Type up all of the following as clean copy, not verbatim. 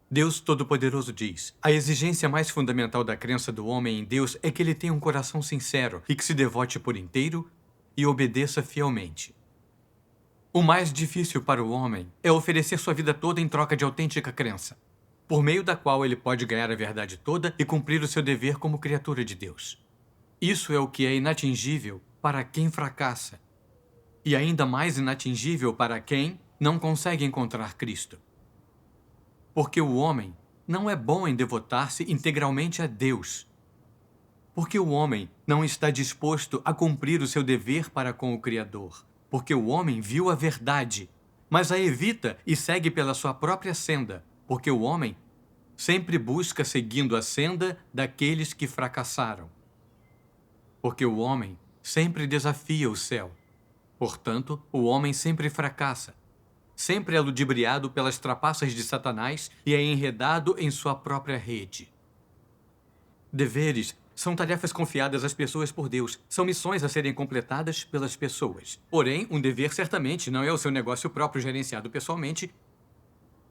Deus Todo-Poderoso diz: a exigência mais fundamental da crença do homem em Deus é que ele tenha um coração sincero e que se devote por inteiro e obedeça fielmente. O mais difícil para o homem é oferecer sua vida toda em troca de autêntica crença, por meio da qual ele pode ganhar a verdade toda e cumprir o seu dever como criatura de Deus. Isso é o que é inatingível para quem fracassa, e ainda mais inatingível para quem não consegue encontrar Cristo. Porque o homem não é bom em devotar-se integralmente a Deus. Porque o homem não está disposto a cumprir o seu dever para com o Criador. Porque o homem viu a verdade, mas a evita e segue pela sua própria senda. Porque o homem sempre busca seguindo a senda daqueles que fracassaram. Porque o homem sempre desafia o céu. Portanto, o homem sempre fracassa. Sempre é ludibriado pelas trapaças de Satanás e é enredado em sua própria rede. Deveres são tarefas confiadas às pessoas por Deus. São missões a serem completadas pelas pessoas. Porém, um dever certamente não é o seu negócio próprio gerenciado pessoalmente,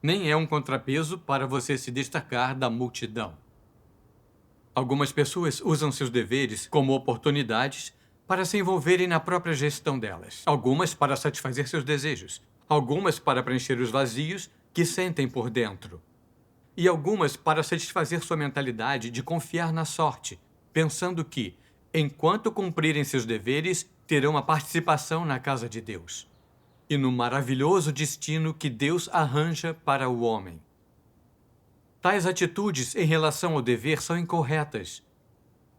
nem é um contrapeso para você se destacar da multidão. Algumas pessoas usam seus deveres como oportunidades para se envolverem na própria gestão delas. Algumas para satisfazer seus desejos. Algumas para preencher os vazios que sentem por dentro. E algumas para satisfazer sua mentalidade de confiar na sorte, pensando que, enquanto cumprirem seus deveres, terão uma participação na casa de Deus e no maravilhoso destino que Deus arranja para o homem. Tais atitudes em relação ao dever são incorretas.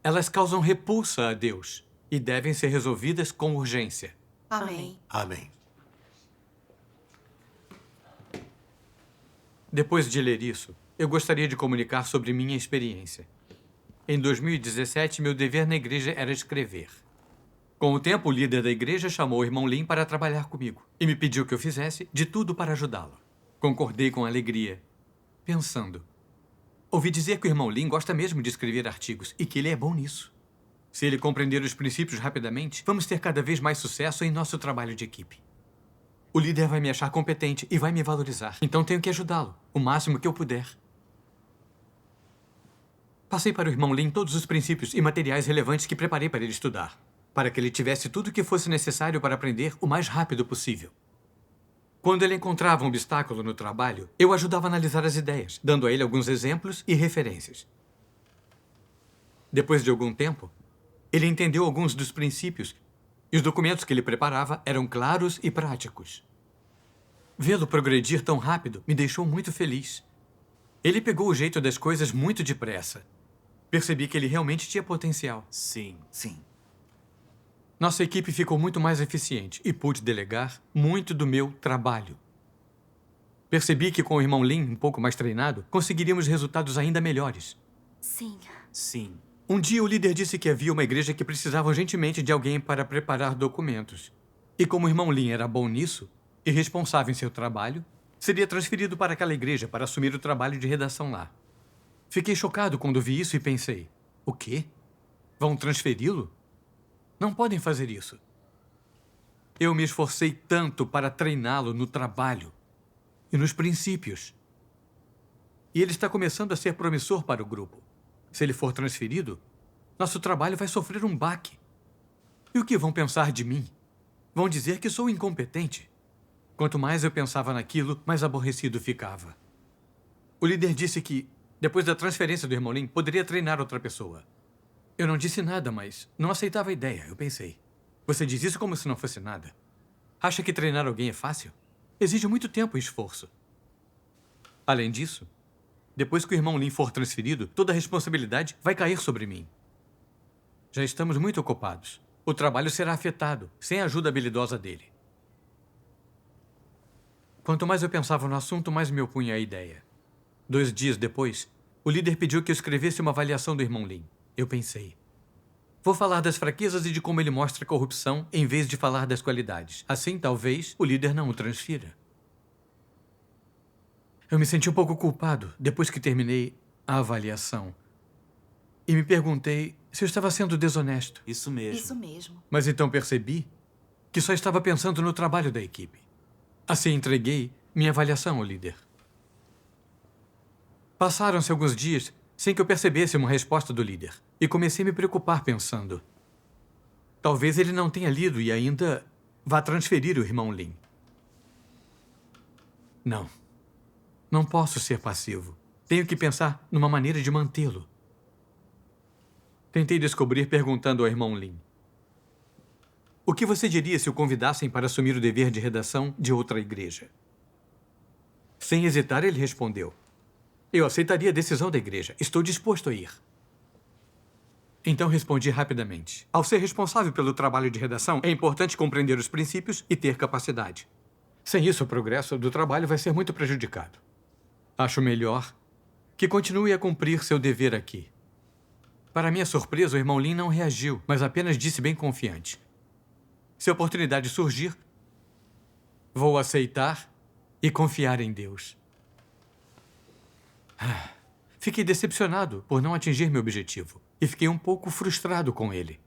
Elas causam repulsa a Deus e devem ser resolvidas com urgência. Amém. Amém. Depois de ler isso, eu gostaria de comunicar sobre minha experiência. Em 2017, meu dever na igreja era escrever. Com o tempo, o líder da igreja chamou o irmão Lin para trabalhar comigo e me pediu que eu fizesse de tudo para ajudá-lo. Concordei com alegria, pensando: ouvi dizer que o irmão Lin gosta mesmo de escrever artigos e que ele é bom nisso. Se ele compreender os princípios rapidamente, vamos ter cada vez mais sucesso em nosso trabalho de equipe. O líder vai me achar competente e vai me valorizar. Então tenho que ajudá-lo, o máximo que eu puder. Passei para o irmão Lin todos os princípios e materiais relevantes que preparei para ele estudar, para que ele tivesse tudo o que fosse necessário para aprender o mais rápido possível. Quando ele encontrava um obstáculo no trabalho, eu ajudava a analisar as ideias, dando a ele alguns exemplos e referências. Depois de algum tempo, ele entendeu alguns dos princípios e os documentos que ele preparava eram claros e práticos. Vê-lo progredir tão rápido me deixou muito feliz. Ele pegou o jeito das coisas muito depressa. Percebi que ele realmente tinha potencial. Sim. Nossa equipe ficou muito mais eficiente e pude delegar muito do meu trabalho. Percebi que com o irmão Lin um pouco mais treinado, conseguiríamos resultados ainda melhores. Sim. Um dia o líder disse que havia uma igreja que precisava urgentemente de alguém para preparar documentos. E como o irmão Lin era bom nisso e responsável em seu trabalho, seria transferido para aquela igreja para assumir o trabalho de redação lá. Fiquei chocado quando vi isso e pensei: o quê? Vão transferi-lo? Não podem fazer isso. Eu me esforcei tanto para treiná-lo no trabalho e nos princípios. E ele está começando a ser promissor para o grupo. Se ele for transferido, nosso trabalho vai sofrer um baque. E o que vão pensar de mim? Vão dizer que sou incompetente. Quanto mais eu pensava naquilo, mais aborrecido ficava. O líder disse que, depois da transferência do irmão Lin, poderia treinar outra pessoa. Eu não disse nada, mas não aceitava a ideia. Eu pensei: você diz isso como se não fosse nada. Acha que treinar alguém é fácil? Exige muito tempo e esforço. Além disso, depois que o irmão Lin for transferido, toda a responsabilidade vai cair sobre mim. Já estamos muito ocupados. O trabalho será afetado, sem a ajuda habilidosa dele. Quanto mais eu pensava no assunto, mais me opunha à ideia. 2 dias depois, o líder pediu que eu escrevesse uma avaliação do irmão Lin. Eu pensei: vou falar das fraquezas e de como ele mostra corrupção, em vez de falar das qualidades. Assim, talvez, o líder não o transfira. Eu me senti um pouco culpado depois que terminei a avaliação. E me perguntei Se eu estava sendo desonesto. Isso mesmo. Isso mesmo. Mas então percebi que só estava pensando no trabalho da equipe. Assim entreguei minha avaliação ao líder. Passaram-se alguns dias sem que eu percebesse uma resposta do líder. E comecei a me preocupar pensando: talvez ele não tenha lido e ainda vá transferir o irmão Lin. Não. Não posso ser passivo. Tenho que pensar numa maneira de mantê-lo. Tentei descobrir perguntando ao irmão Lin: o que você diria se o convidassem para assumir o dever de redação de outra igreja? Sem hesitar, ele respondeu: eu aceitaria a decisão da igreja. Estou disposto a ir. Então respondi rapidamente: ao ser responsável pelo trabalho de redação, é importante compreender os princípios e ter capacidade. Sem isso, o progresso do trabalho vai ser muito prejudicado. Acho melhor que continue a cumprir seu dever aqui. Para minha surpresa, o irmão Lin não reagiu, mas apenas disse bem confiante: se a oportunidade surgir, vou aceitar e confiar em Deus. Fiquei decepcionado por não atingir meu objetivo e fiquei um pouco frustrado com ele.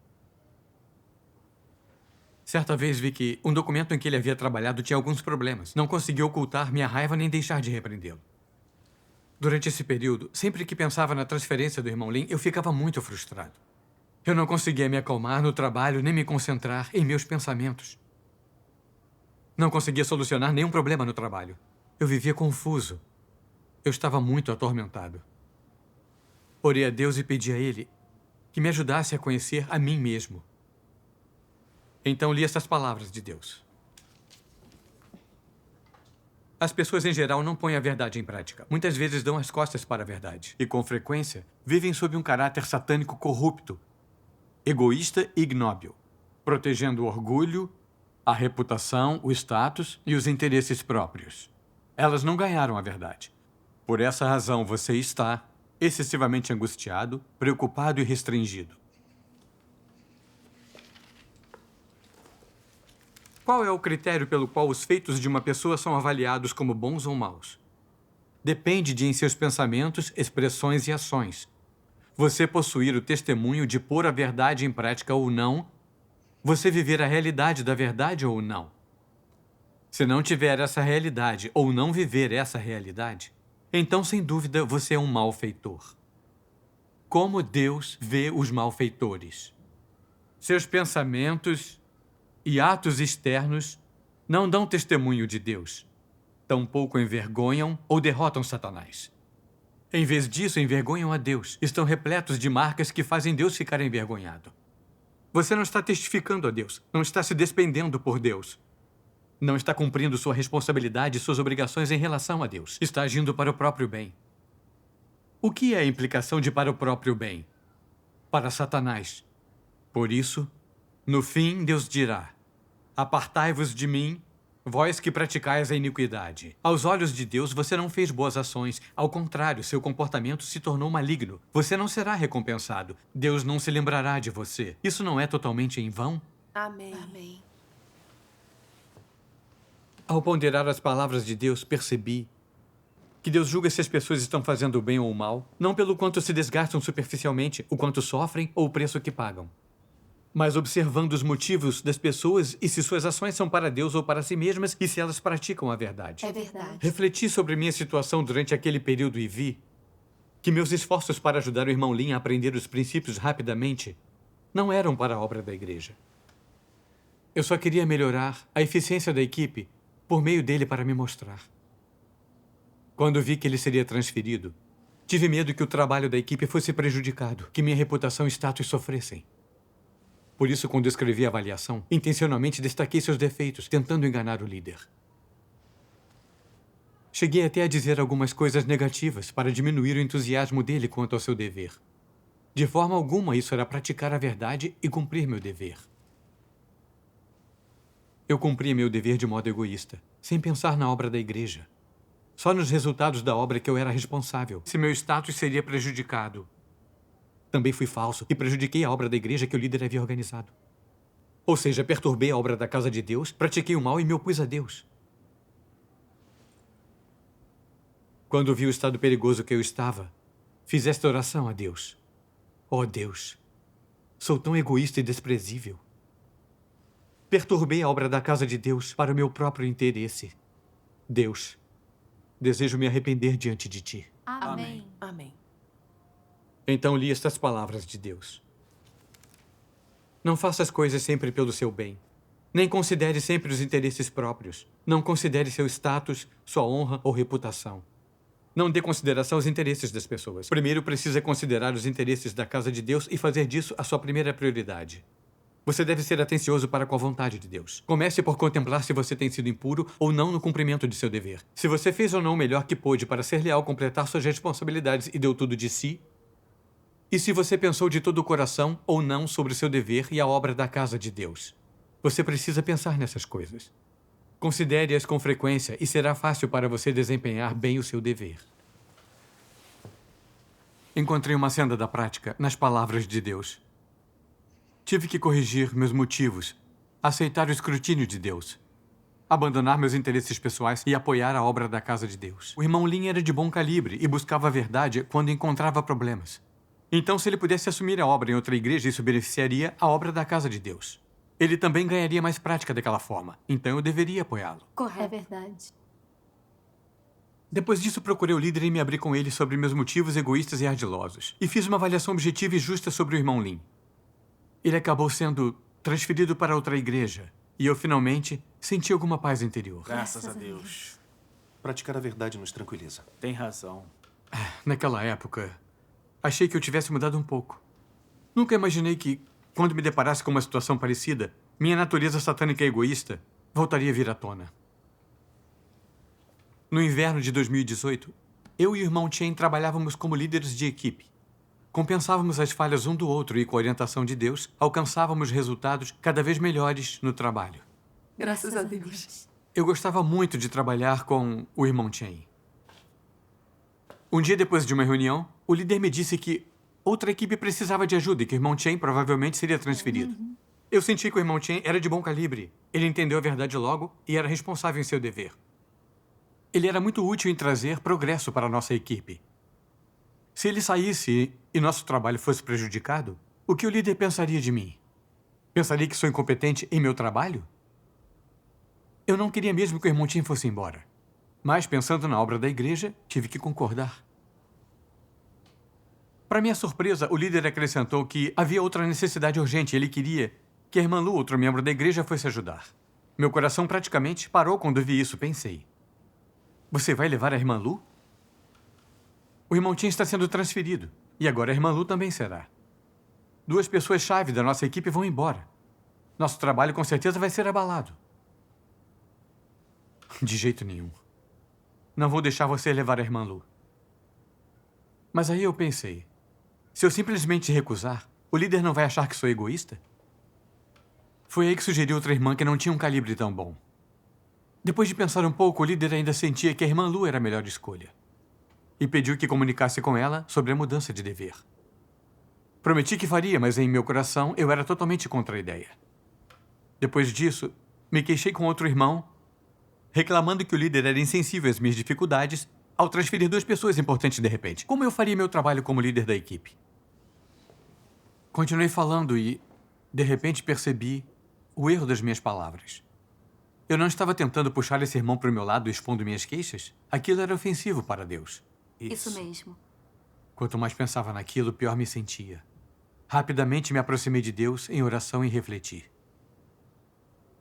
Certa vez vi que um documento em que ele havia trabalhado tinha alguns problemas. Não consegui ocultar minha raiva nem deixar de repreendê-lo. Durante esse período, sempre que pensava na transferência do irmão Lin, eu ficava muito frustrado. Eu não conseguia me acalmar no trabalho nem me concentrar em meus pensamentos. Não conseguia solucionar nenhum problema no trabalho. Eu vivia confuso. Eu estava muito atormentado. Orei a Deus e pedi a Ele que me ajudasse a conhecer a mim mesmo. Então li essas palavras de Deus: as pessoas em geral não põem a verdade em prática. Muitas vezes dão as costas para a verdade. E, com frequência, vivem sob um caráter satânico corrupto, egoísta e ignóbil, protegendo o orgulho, a reputação, o status e os interesses próprios. Elas não ganharam a verdade. Por essa razão, você está excessivamente angustiado, preocupado e restringido. Qual é o critério pelo qual os feitos de uma pessoa são avaliados como bons ou maus? Depende de em seus pensamentos, expressões e ações. Você possuir o testemunho de pôr a verdade em prática ou não, você viver a realidade da verdade ou não. Se não tiver essa realidade ou não viver essa realidade, então, sem dúvida, você é um malfeitor. Como Deus vê os malfeitores? Seus pensamentos e atos externos não dão testemunho de Deus. Tampouco envergonham ou derrotam Satanás. Em vez disso, envergonham a Deus. Estão repletos de marcas que fazem Deus ficar envergonhado. Você não está testificando a Deus. Não está se despendendo por Deus. Não está cumprindo sua responsabilidade e suas obrigações em relação a Deus. Está agindo para o próprio bem. O que é a implicação de para o próprio bem? Para Satanás. Por isso, no fim, Deus dirá: apartai-vos de mim, vós que praticais a iniquidade. Aos olhos de Deus, você não fez boas ações. Ao contrário, seu comportamento se tornou maligno. Você não será recompensado. Deus não se lembrará de você. Isso não é totalmente em vão? Amém. Amém. Ao ponderar as palavras de Deus, percebi que Deus julga se as pessoas estão fazendo o bem ou o mal, não pelo quanto se desgastam superficialmente, o quanto sofrem ou o preço que pagam, mas observando os motivos das pessoas e se suas ações são para Deus ou para si mesmas e se elas praticam a verdade. É verdade. Refleti sobre minha situação durante aquele período e vi que meus esforços para ajudar o irmão Lin a aprender os princípios rapidamente não eram para a obra da igreja. Eu só queria melhorar a eficiência da equipe por meio dele para me mostrar. Quando vi que ele seria transferido, tive medo que o trabalho da equipe fosse prejudicado, que minha reputação e status sofressem. Por isso, quando escrevi a avaliação, intencionalmente destaquei seus defeitos, tentando enganar o líder. Cheguei até a dizer algumas coisas negativas para diminuir o entusiasmo dele quanto ao seu dever. De forma alguma, isso era praticar a verdade e cumprir meu dever. Eu cumpria meu dever de modo egoísta, sem pensar na obra da igreja. Só nos resultados da obra que eu era responsável, se meu status seria prejudicado. Também fui falso e prejudiquei a obra da igreja que o líder havia organizado. Ou seja, perturbei a obra da casa de Deus, pratiquei o mal e me opus a Deus. Quando vi o estado perigoso que eu estava, fiz esta oração a Deus. Ó Deus, Sou tão egoísta e desprezível. Perturbei a obra da casa de Deus para o meu próprio interesse. Deus, desejo me arrepender diante de ti. Amém. Amém. Então li estas palavras de Deus. Não faça as coisas sempre pelo seu bem. Nem considere sempre os interesses próprios. Não considere seu status, sua honra ou reputação. Não dê consideração aos interesses das pessoas. Primeiro precisa considerar os interesses da casa de Deus e fazer disso a sua primeira prioridade. Você deve ser atencioso para com a vontade de Deus. Comece por contemplar se você tem sido impuro ou não no cumprimento de seu dever. Se você fez ou não o melhor que pôde para ser leal, completar suas responsabilidades e deu tudo de si. E se você pensou de todo o coração ou não sobre o seu dever e a obra da casa de Deus. Você precisa pensar nessas coisas. Considere-as com frequência e será fácil para você desempenhar bem o seu dever. Encontrei uma senda da prática nas palavras de Deus. Tive que corrigir meus motivos, aceitar o escrutínio de Deus, abandonar meus interesses pessoais e apoiar a obra da casa de Deus. O irmão Lin era de bom calibre e buscava a verdade quando encontrava problemas. Então, se ele pudesse assumir a obra em outra igreja, isso beneficiaria a obra da casa de Deus. Ele também ganharia mais prática daquela forma. Então, eu deveria apoiá-lo. Correto. É verdade. Depois disso, procurei o líder e me abri com ele sobre meus motivos egoístas e ardilosos. E fiz uma avaliação objetiva e justa sobre o irmão Lin. Ele acabou sendo transferido para outra igreja. E eu, finalmente, senti alguma paz interior. Graças a Deus. Praticar a verdade nos tranquiliza. Tem razão. Naquela época, achei que eu tivesse mudado um pouco. Nunca imaginei que, quando me deparasse com uma situação parecida, minha natureza satânica e egoísta voltaria a vir à tona. No inverno de 2018, eu e o irmão Chen trabalhávamos como líderes de equipe. Compensávamos as falhas um do outro e, com a orientação de Deus, alcançávamos resultados cada vez melhores no trabalho. Graças a Deus. Eu gostava muito de trabalhar com o irmão Chen. Um dia depois de uma reunião, o líder me disse que outra equipe precisava de ajuda e que o irmão Chen provavelmente seria transferido. Eu senti que o irmão Chen era de bom calibre. Ele entendeu a verdade logo e era responsável em seu dever. Ele era muito útil em trazer progresso para a nossa equipe. Se ele saísse e nosso trabalho fosse prejudicado, o que o líder pensaria de mim? Pensaria que sou incompetente em meu trabalho? Eu não queria mesmo que o irmão Chen fosse embora. Mas, pensando na obra da igreja, tive que concordar. Para minha surpresa, o líder acrescentou que havia outra necessidade urgente. Ele queria que a irmã Lu, outro membro da igreja, fosse ajudar. Meu coração praticamente parou quando vi isso. Pensei, você vai levar a irmã Lu? O irmão Chen está sendo transferido. E agora a irmã Lu também será. Duas pessoas-chave da nossa equipe vão embora. Nosso trabalho com certeza vai ser abalado. De jeito nenhum. Não vou deixar você levar a irmã Lu. Mas aí eu pensei, se eu simplesmente recusar, o líder não vai achar que sou egoísta? Foi aí que sugeri outra irmã que não tinha um calibre tão bom. Depois de pensar um pouco, o líder ainda sentia que a irmã Lu era a melhor escolha. E pediu que comunicasse com ela sobre a mudança de dever. Prometi que faria, mas em meu coração eu era totalmente contra a ideia. Depois disso, me queixei com outro irmão, reclamando que o líder era insensível às minhas dificuldades ao transferir duas pessoas importantes de repente. Como eu faria meu trabalho como líder da equipe? Continuei falando e, de repente, percebi o erro das minhas palavras. Eu não estava tentando puxar esse irmão para o meu lado expondo minhas queixas. Aquilo era ofensivo para Deus. Isso mesmo. Quanto mais pensava naquilo, pior me sentia. Rapidamente me aproximei de Deus em oração e refleti.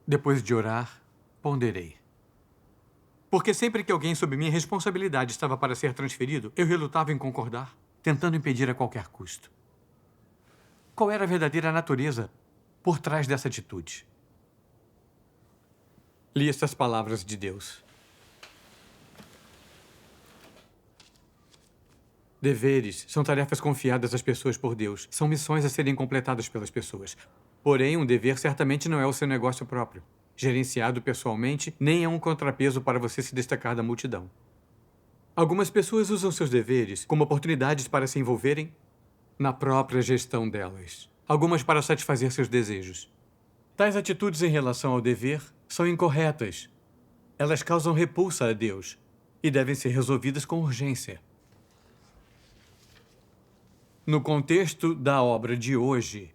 Depois de orar, ponderei. Porque sempre que alguém sob minha responsabilidade estava para ser transferido, eu relutava em concordar, tentando impedir a qualquer custo. Qual era a verdadeira natureza por trás dessa atitude? Li estas palavras de Deus. Deveres são tarefas confiadas às pessoas por Deus. São missões a serem completadas pelas pessoas. Porém, um dever certamente não é o seu negócio próprio. Gerenciado pessoalmente, nem é um contrapeso para você se destacar da multidão. Algumas pessoas usam seus deveres como oportunidades para se envolverem na própria gestão delas. Algumas para satisfazer seus desejos. Tais atitudes em relação ao dever são incorretas. Elas causam repulsa a Deus e devem ser resolvidas com urgência. No contexto da obra de hoje,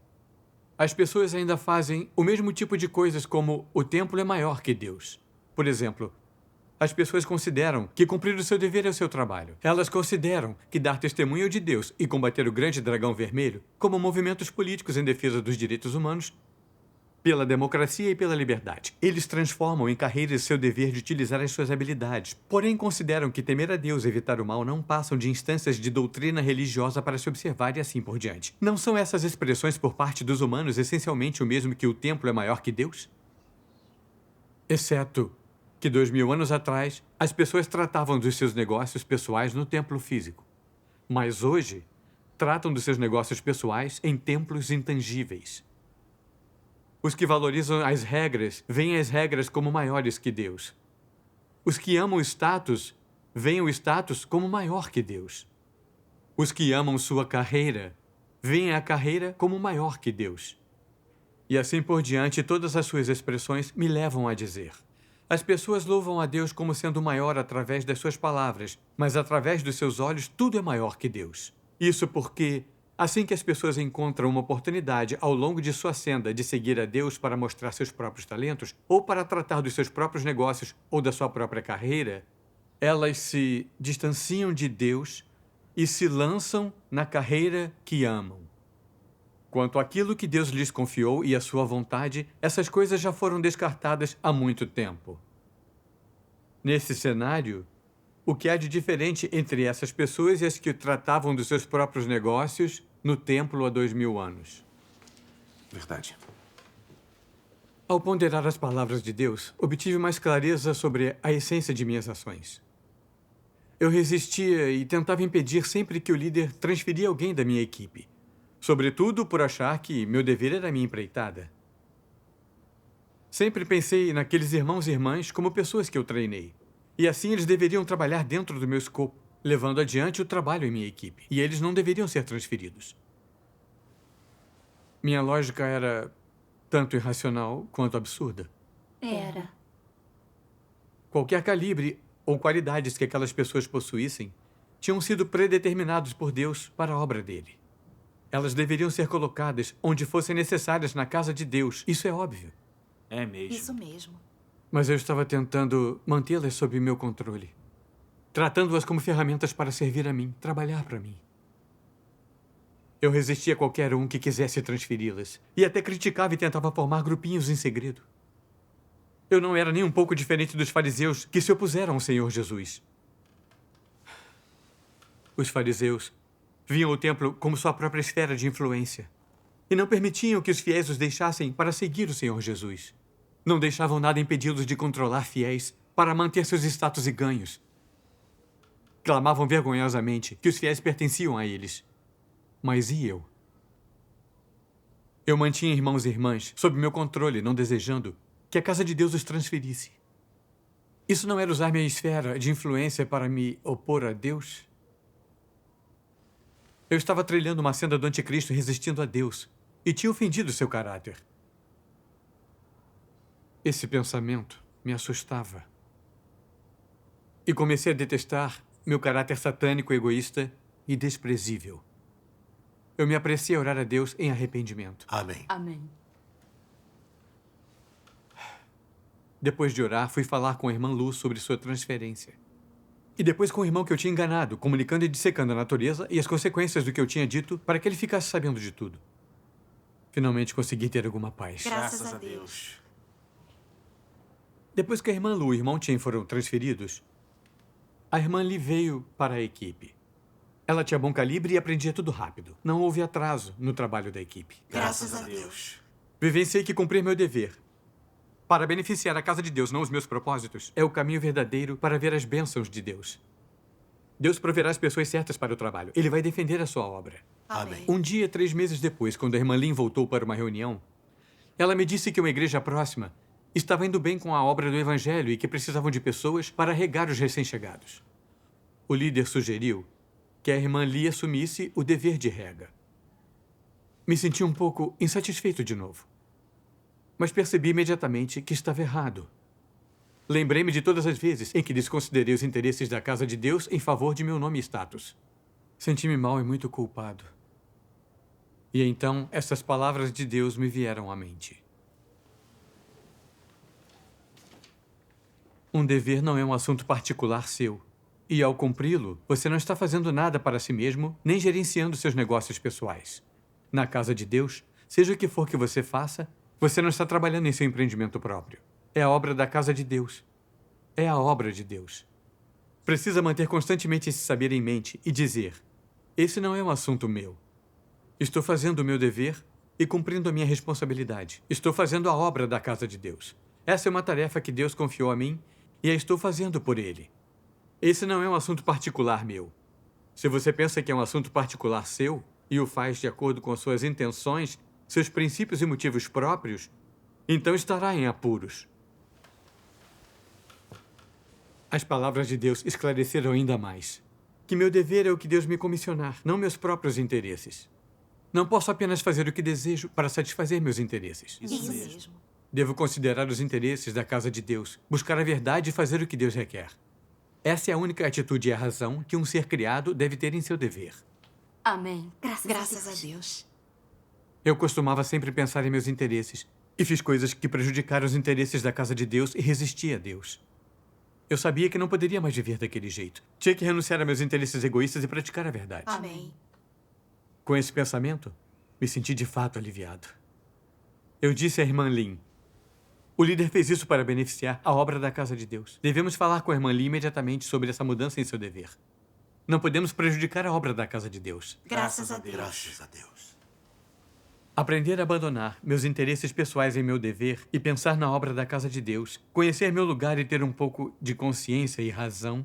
as pessoas ainda fazem o mesmo tipo de coisas, como o templo é maior que Deus. Por exemplo, as pessoas consideram que cumprir o seu dever é o seu trabalho. Elas consideram que dar testemunho de Deus e combater o grande dragão vermelho como movimentos políticos em defesa dos direitos humanos, pela democracia e pela liberdade. Eles transformam em carreiras seu dever de utilizar as suas habilidades. Porém, consideram que temer a Deus e evitar o mal não passam de instâncias de doutrina religiosa para se observar e assim por diante. Não são essas expressões por parte dos humanos essencialmente o mesmo que o templo é maior que Deus? Exceto que 2000 anos atrás, as pessoas tratavam dos seus negócios pessoais no templo físico. Mas hoje, tratam dos seus negócios pessoais em templos intangíveis. Os que valorizam as regras veem as regras como maiores que Deus. Os que amam o status veem o status como maior que Deus. Os que amam sua carreira veem a carreira como maior que Deus. E assim por diante, todas as suas expressões me levam a dizer: as pessoas louvam a Deus como sendo maior através das suas palavras, mas através dos seus olhos tudo é maior que Deus. Isso porque, assim que as pessoas encontram uma oportunidade ao longo de sua senda de seguir a Deus para mostrar seus próprios talentos, ou para tratar dos seus próprios negócios ou da sua própria carreira, elas se distanciam de Deus e se lançam na carreira que amam. Quanto àquilo que Deus lhes confiou e a sua vontade, essas coisas já foram descartadas há muito tempo. Nesse cenário, o que há de diferente entre essas pessoas e as que tratavam dos seus próprios negócios no templo há 2000 anos? Verdade. Ao ponderar as palavras de Deus, obtive mais clareza sobre a essência de minhas ações. Eu resistia e tentava impedir sempre que o líder transferia alguém da minha equipe. Sobretudo por achar que meu dever era minha empreitada. Sempre pensei naqueles irmãos e irmãs como pessoas que eu treinei. E assim eles deveriam trabalhar dentro do meu escopo, levando adiante o trabalho em minha equipe. E eles não deveriam ser transferidos. Minha lógica era tanto irracional quanto absurda. Era. Qualquer calibre ou qualidades que aquelas pessoas possuíssem tinham sido predeterminados por Deus para a obra dele. Elas deveriam ser colocadas onde fossem necessárias na casa de Deus. Isso é óbvio. É mesmo. Isso mesmo. Mas eu estava tentando mantê-las sob meu controle. Tratando-as como ferramentas para servir a mim, trabalhar para mim. Eu resistia a qualquer um que quisesse transferi-las. E até criticava e tentava formar grupinhos em segredo. Eu não era nem um pouco diferente dos fariseus que se opuseram ao Senhor Jesus. Os fariseus viam o templo como sua própria esfera de influência. E não permitiam que os fiéis os deixassem para seguir o Senhor Jesus. Não deixavam nada impedi-los de controlar fiéis para manter seus status e ganhos. Clamavam vergonhosamente que os fiéis pertenciam a eles. Mas e eu? Eu mantinha irmãos e irmãs sob meu controle, não desejando que a casa de Deus os transferisse. Isso não era usar minha esfera de influência para me opor a Deus? Eu estava trilhando uma senda do anticristo resistindo a Deus e tinha ofendido seu caráter. Esse pensamento me assustava. E comecei a detestar meu caráter satânico, egoísta e desprezível. Eu me apressei a orar a Deus em arrependimento. Amém. Amém. Depois de orar, fui falar com a irmã Lu sobre sua transferência. E depois com o irmão que eu tinha enganado, comunicando e dissecando a natureza e as consequências do que eu tinha dito para que ele ficasse sabendo de tudo. Finalmente consegui ter alguma paz. Graças a Deus. Depois que a irmã Lu e o irmão Chen foram transferidos, a irmã Li veio para a equipe. Ela tinha bom calibre e aprendia tudo rápido. Não houve atraso no trabalho da equipe. Graças a Deus. Vivenciei que cumprir meu dever para beneficiar a casa de Deus, não os meus propósitos, é o caminho verdadeiro para ver as bênçãos de Deus. Deus proverá as pessoas certas para o trabalho. Ele vai defender a sua obra. Amém. Um dia, 3 meses depois, quando a irmã Lin voltou para uma reunião, ela me disse que uma igreja próxima estava indo bem com a obra do Evangelho e que precisavam de pessoas para regar os recém-chegados. O líder sugeriu que a irmã Li assumisse o dever de rega. Me senti um pouco insatisfeito de novo. Mas percebi imediatamente que estava errado. Lembrei-me de todas as vezes em que desconsiderei os interesses da casa de Deus em favor de meu nome e status. Senti-me mal e muito culpado. E então, essas palavras de Deus me vieram à mente. Um dever não é um assunto particular seu. E ao cumpri-lo, você não está fazendo nada para si mesmo, nem gerenciando seus negócios pessoais. Na casa de Deus, seja o que for que você faça, você não está trabalhando em seu empreendimento próprio. É a obra da casa de Deus. É a obra de Deus. Precisa manter constantemente esse saber em mente e dizer: esse não é um assunto meu. Estou fazendo o meu dever e cumprindo a minha responsabilidade. Estou fazendo a obra da casa de Deus. Essa é uma tarefa que Deus confiou a mim e a estou fazendo por Ele. Esse não é um assunto particular meu. Se você pensa que é um assunto particular seu e o faz de acordo com suas intenções, seus princípios e motivos próprios, então estará em apuros. As palavras de Deus esclareceram ainda mais que meu dever é o que Deus me comissionar, não meus próprios interesses. Não posso apenas fazer o que desejo para satisfazer meus interesses. Isso mesmo. Devo considerar os interesses da casa de Deus, buscar a verdade e fazer o que Deus requer. Essa é a única atitude e a razão que um ser criado deve ter em seu dever. Amém. Graças a Deus. Eu costumava sempre pensar em meus interesses e fiz coisas que prejudicaram os interesses da casa de Deus e resisti a Deus. Eu sabia que não poderia mais viver daquele jeito. Tinha que renunciar a meus interesses egoístas e praticar a verdade. Amém. Com esse pensamento, me senti de fato aliviado. Eu disse à irmã Lin: o líder fez isso para beneficiar a obra da casa de Deus. Devemos falar com a irmã Lin imediatamente sobre essa mudança em seu dever. Não podemos prejudicar a obra da casa de Deus. Graças a Deus. Graças a Deus. Aprender a abandonar meus interesses pessoais em meu dever e pensar na obra da casa de Deus, conhecer meu lugar e ter um pouco de consciência e razão.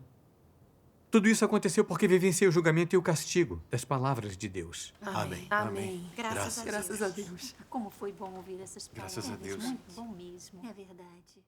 Tudo isso aconteceu porque vivenciei o julgamento e o castigo das palavras de Deus. Amém. Amém. Graças a Deus. Como foi bom ouvir essas palavras. Graças a Deus. Muito bom mesmo. É verdade.